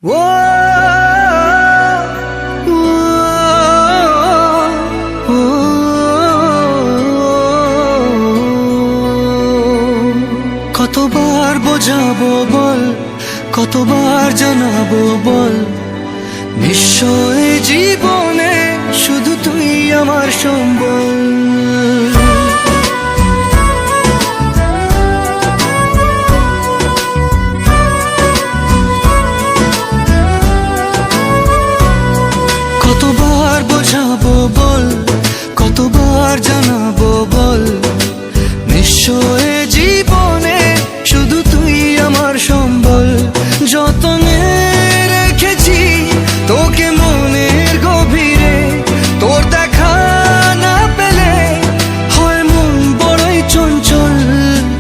ও কতবার বোঝাবো বল, কতবার জানাবো বল, নিশ্চয় জীবনে শুধু তুই আমার সম্বল। কতবার বোঝাবো বল, কতবার জানাবো বল, নিশ্চয় জীবনে শুধু তুই আমার সম্বল। যতনে রেখেছি তোকে মনের গভীরে, তোর দেখা না পেলে হয় মন বড়ই চঞ্চল।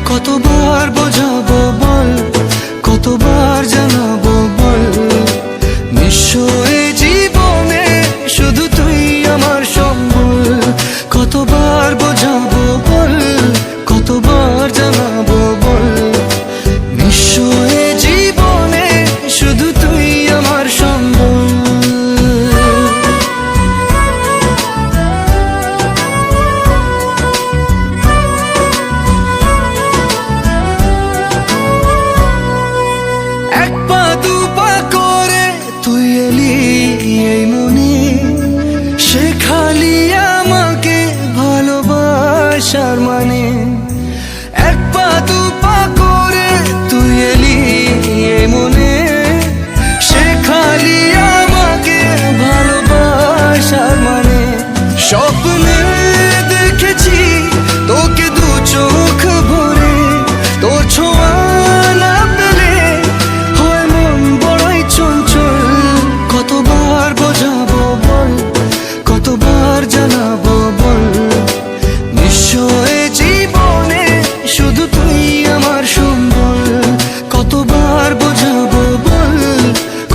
কতবার বোঝাবো বল, কতবার জানাবো বল, নিশ্চয় জীবনে শুধু তুই আমার সম্বল। কতবার বোঝাবো বল, কতবার জানাবো বল, নিশ্চয় জীবনে শুধু তুই আমার সম্বল। এক পা দু পা করে তুই এলি এই মনে, শেখালি আমাকে ভালোবাসার মানে। এক পা দু পা করে তুই এলি এই মনে, শেখালি আমাকে ভালোবাসার মানে। স্বপ্নে দেখেছি তোকে দু চোখ ভরে, তোর ছোঁয়া না পেলে হয় মন বড়ই চঞ্চল। কতবার বোঝাবো বল, কতবার জানাবো বল, নিশ্চয় জীবনে শুধু তুই আমার সম্বল। কতবার বোঝাবো বল,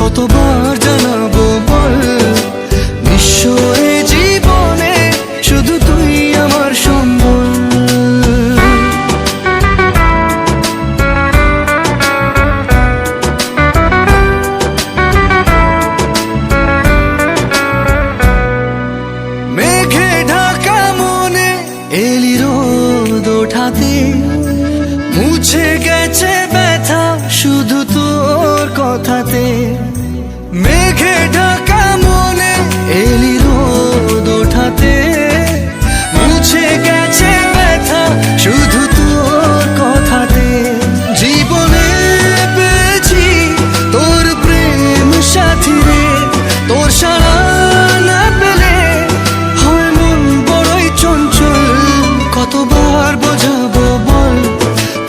কতবার জানাবো বল, নিশ্চয় জীবনে শুধু তুই আমার সম্বল। মেঘে ঢাকা মনে এলি রোদ ওঠাতে, মুছে গেছে ব্যথা শুধু তোর কথাতে। মেঘে ঢাকা মনে এলি রোদ ওঠাতে, মুছে গেছে ব্যথা শুধু তোর কথাতে। জীবনে পেয়েছি তোর প্রেম সাথী রে, তোর সারা না পেলে হয় মন বড়ই চঞ্চল। কতবার বোঝাবো বল,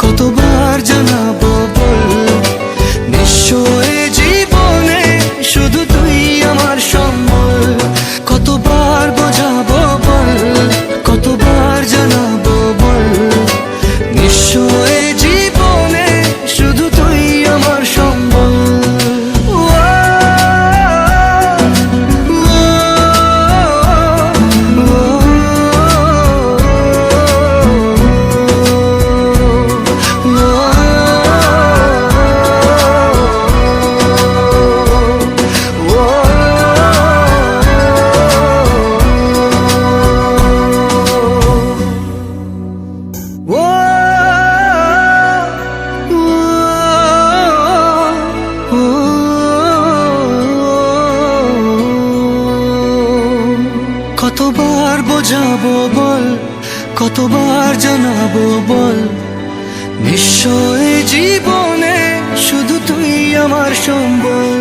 কতবার জানাবো বল, নিশ্চয় জীবনে শুধু তুই আমার সম্বল। কতবার বোঝাবো বল, কতবার জানাবো বল, নিশ্চয় জীবনে শুধু তুই আমার সম্বল। কতবার বোঝাবো বল, কতবার জানাবো বল, নিশ্চয় জীবনে শুধু তুই আমার সম্বল।